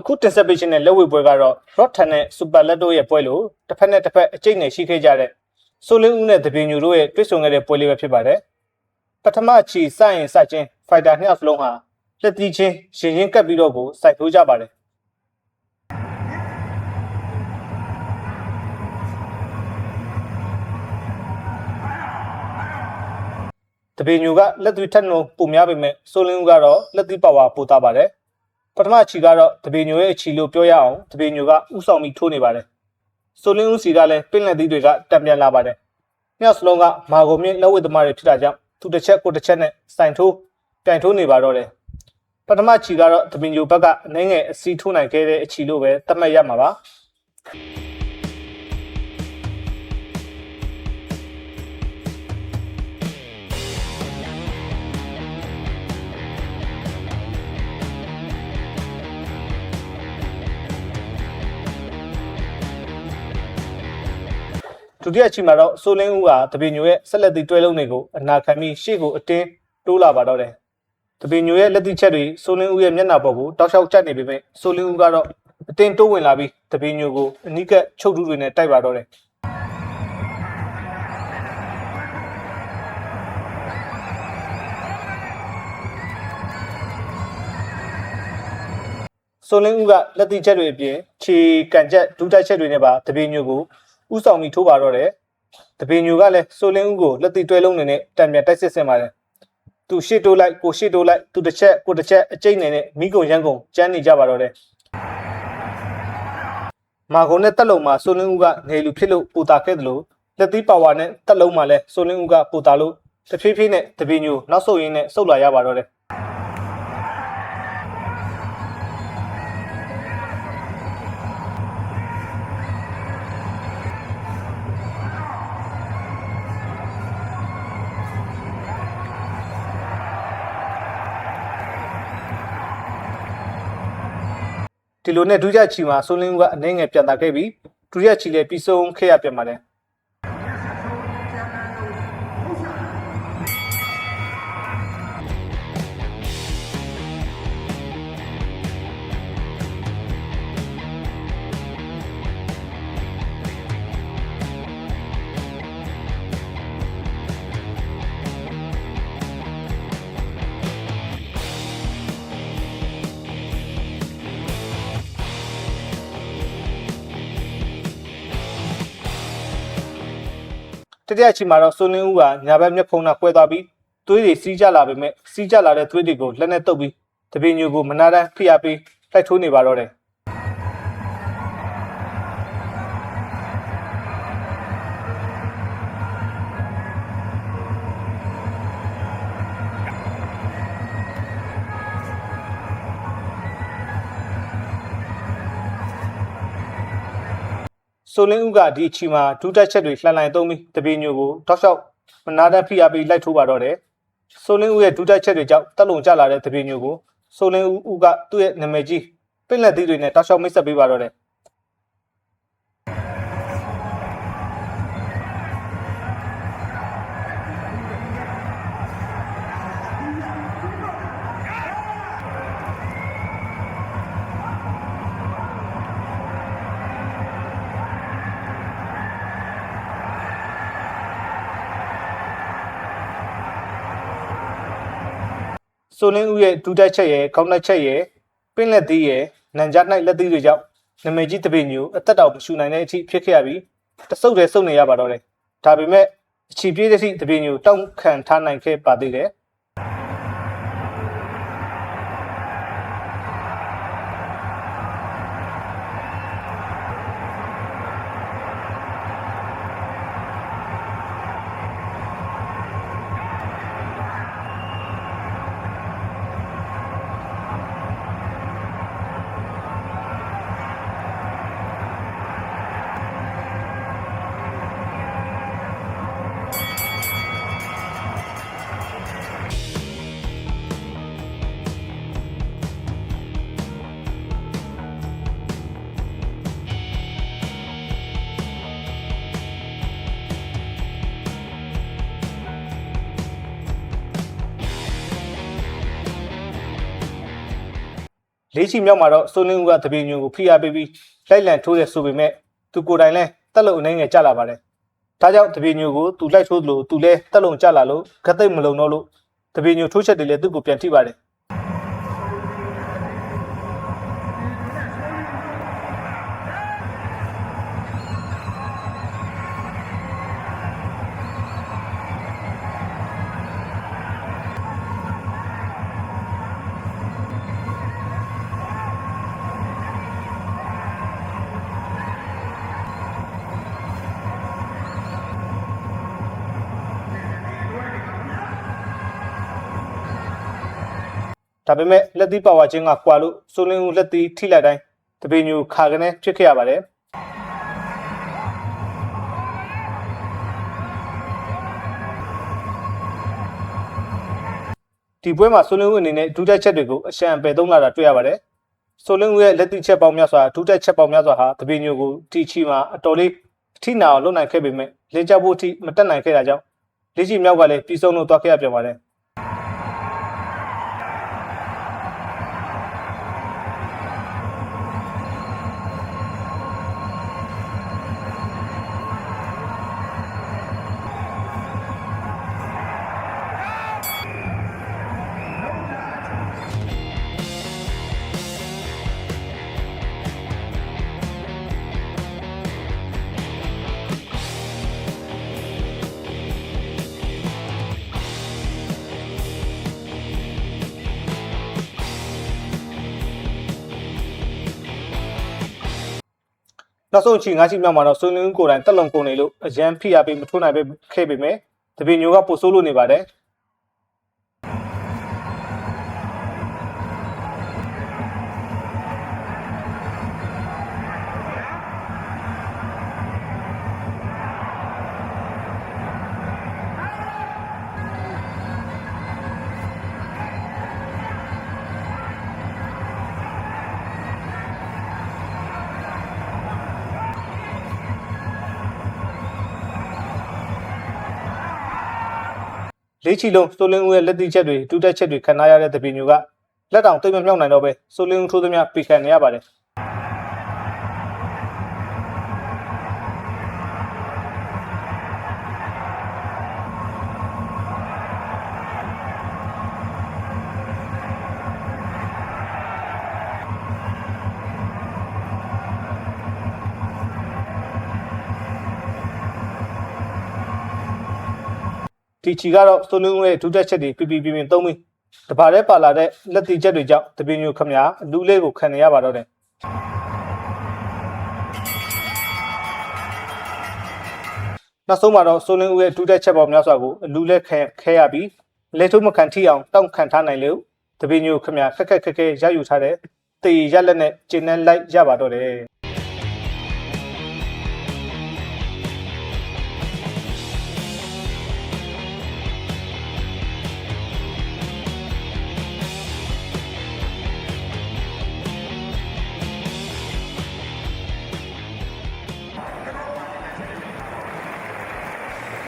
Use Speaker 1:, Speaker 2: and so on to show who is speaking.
Speaker 1: အခုတင်ဆက်ပေးခြင်းနဲ့လက်ဝဲပွဲကတော့ Rotten နဲ့ Super Letto ရဲ့ပွဲလို့တစ်ဖက်နဲ့တစ်ဖက်အကျိတ်နဲ့ရှိခဲ့ကြတဲ့ဆိုလင်းဦးနဲ့တပင်ညူတို့ရဲ့တွေ့ဆုံခဲ့တဲ့ပွဲလေးပဲဖြစ်ပါတယ်ပထမချီစရင်စချင်း Fighter နှစ်ယောက်စလုံးဟာလက်တီးချင်းရင်ရင်ကပ်ပြီးတော့ကိုစိုက်ထိုးကြပါတယ်တပင်ညူကလက်သွေးထက်နှုံပုံများပေမဲ့ဆိုလင်းဦးကတော့လက်သီးပါဝါပိုသားပါတယ်ပထမချီကတော့တပင်ညိုရဲ့အချီလို့ပြောရအောင်တပင်ညိုကဥဆောင်ပြီးထိုးနေပါတယ်ဆိုလင်းဦးစီကလည်းပင့်လက်သီးတွေကတက်ပြန်လာပါတယ်မြောက်စလုံးကမာဂုံမြင့်လက်ဝဲသမားတွေဖြစ်တာကြောင့်သူတစ်ချက်ကိုတစ်ချက်နဲ့စိုင်ထိုးပြန်ထိုးနေပါတော့တယ်ပထမချီကတော့တပင်ညိုဘက်ကအနှဲငယ်အစီထိုးနိုင်ခဲ့တဲ့အချီလို့ပဲသတ်မှတ်ရမှာပါဒုတိယချီမှာတော့ဆိုလင်းဦးကတပင်ညိုရဲ့ဆက်လက်သီးတွဲလုံးတွေကိုအနာခံပြီးရှေ့ကိုအတင်းတိုးလာပါတော့တယ်တပင်ညိုရဲ့လက်သီးချက်တွေဆိုလင်းဦးရဲ့မျက်နှာပေါ်ကိုတောက်လျှောက်ကျနေပေမဲ့ဆိုလင်းဦးကတော့အတင်းတိုးဝင်လာပြီးတပင်ညိုကိုအနိကချုပ်တူးတွေနဲ့တိုက်ပါတော့တယ်ဆိုလင်းဦးကလက်သီးချက်တွေအပြင်ခြေကန်ချက်ဒူးတိုက်ချက်တွေနဲ့ပါတပင်ညိုကိုဥဆောင်ပြီးထိုးပါတော့တယ်တပင်ညိုကလည်းဆိုလင်းဦးကိုလက်သီးတွဲလုံးနေနဲ့တံပြန်တိုက်စစ်ဆင်ပါတယ်သူရှေ့တိုးလိုက်ကိုရှေ့တိုးလိုက်သူတစ်ချက်ကိုတစ်ချက်အကျိတ်နေနဲ့မိကုံရန်ကုန်ကျန်းနေကြပါတော့တယ်မာကုံနဲ့တက်လုံးမှာဆိုလင်းဦးကနေလူဖြစ်လို့ပူတာခဲ့တယ်လို့လက်သီးပါဝါနဲ့တက်လုံးမှာလည်းဆိုလင်းဦးကပူတာလို့တဖြည်းဖြည်းနဲ့တပင်ညိုနောက်ဆုတ်ရင်းနဲ့ဆုတ်လာရပါတော့တယ်ဒီလိုနဲ့ဒုတိယချီမှာဆိုလင်းဦးကအနှဲငယ်ပြန်လာခဲ့ပြီးဒုတိယချီလည်းပြီးဆုံးခဲ့ရပြန်ပါတယ်တတိယချီမှာတော့ဆိုလင်းဦးကညာဘက်မျက်ခုံးနဲ့ကွဲသွားပြီးသွေးတွေစီးကျလာပေမဲ့စီးကျလာတဲ့သွေးတွေကိုလက်နဲ့တုပ်ပြီးတပင်ညိုကိုမနာတမ်းဖိအားပေးလိုက်ထိုးနေပါတော့တယ်ဆိုလင်းဦးကဒီအချီမှာဒူးတက်ချက်တွေလှန်လှန်သုံးပြီးတပင်ညိုကိုတောက်လျှောက်မနာတမ်းဖိအားပေးလိုက်ထိုးပါတော့တယ်ဆိုလင်းဦးရဲ့ဒူးတက်ချက်တွေကြောင့်တက်လုံကျလာတဲ့တပင်ညိုကိုဆိုလင်းဦးကသူ့ရဲ့နာမည်ကြီးပင့်လက်သီးတွေနဲ့တောက်လျှောက်မိတ်ဆက်ပေးပါတော့တယ်ဆိုလင်းဦးရဲ့ဒူးတိုက်ချက်ရဲ့ခေါင်းတိုက်ချက်ရဲ့ပင့်လက်သီးရဲ့နန်ကြား၌လက်သီးတွေကြောင့်နာမည်ကြီးတပင်ညိုအသက်တောင်မရှူနိုင်တဲ့အထိဖြစ်ခဲ့ရပြီးတဆုပ်တည်းစုပ်နေရပါတော့တယ်ဒါပေမဲ့အချီပြေးတဲ့အထိတပင်ညိုတောင့်ခံထားနိုင်ခဲ့ပါသေးတယ် လေးချီမြောက်မှာတော့စိုးလင်းဦးကတပည့်ညိုကိုဖိအားပေးပြီးလိုက်လံထိုးတဲ့ဆိုပေမဲ့သူကိုယ်တိုင်လည်းတက်လုံအနေငယ်ကြလာပါတယ်။ဒါကြောင့်တပည့်ညိုကိုသူလိုက်ထိုးသလိုသူလည်းတက်လုံကြလာလို့ဂတ်သိမ့်မလုံတော့လို့တပည့်ညိုထိုးချက်တွေလည်းသူ့ကိုပြန်ထိပါတယ်။ဒါပေမဲ့လက်သီးပါဝါချင်းကကွာလို့စိုးလင်းဦးလက်သီးထိလိုက်တိုင်းတပည့်ညိုခါကနေဖြစ်ခဲ့ရပါတယ်ဒီပွဲမှာစိုးလင်းဦးအနေနဲ့ဒုတက်ချက်တွေကိုအရှံအပယ်သုံးလာတာတွေ့ရပါတယ်စိုးလင်းဦးရဲ့လက်သီးချက်ပေါင်းများစွာဒုတက်ချက်ပေါင်းများစွာဟာတပည့်ညိုကိုတီချီမှာအတော်လေးအထိနာအောင်လုပ်နိုင်ခဲ့ပေမဲ့လင်းချဖို့အထိမတက်နိုင်ခဲ့တာကြောင့်လေးချီမြောက်ကလည်းပြီးဆုံးလို့သွားခဲ့ရပြန်ပါတယ်နောက်ဆုံးချီ9ချီမြောက်မှာတော့စိုးလင်းဦးကိုယ်တိုင်တက်လုံကုန်နေလို့အရန်ဖိအားပေးမထိုးနိုင်ပဲခဲ့ပေမဲ့တပည့်ညိုကပိုဆိုးလို့နေပါတယ်လေးချီလုံးစိုးလင်းဦးရဲ့လက်သီးချက်တွေတူတက်ချက်တွေခံထားရတဲ့တပည့်ညိုကလက်တောင်သိမ့်မမြောက်နိုင်တော့ပဲစိုးလင်းဦးထိုးသမျှပေခံနေရပါတယ်ဒီချီကတော့စိုးလင်းဦးရဲ့ဒုတက်ချက်တွေပြပြသုံးပြီးတပါးထဲပါလာတဲ့လက်တီချက်တွေကြောင့်တပည့်ညိုခမအလူလေးကိုခံနေရပါတော့တယ်နောက်ဆုံးမှာတော့စိုးလင်းဦးရဲ့ဒုတက်ချက်ပေါင်းများစွာကိုအလူလေးခဲရပြီးလဲထုံးမခံထိအောင်တောင့်ခံထားနိုင်လို့တပည့်ညိုခမခက်ခဲရယူထားတဲ့တေရက်လက်နဲ့ကျင်းနဲ့လိုက်ရပါတော့တယ်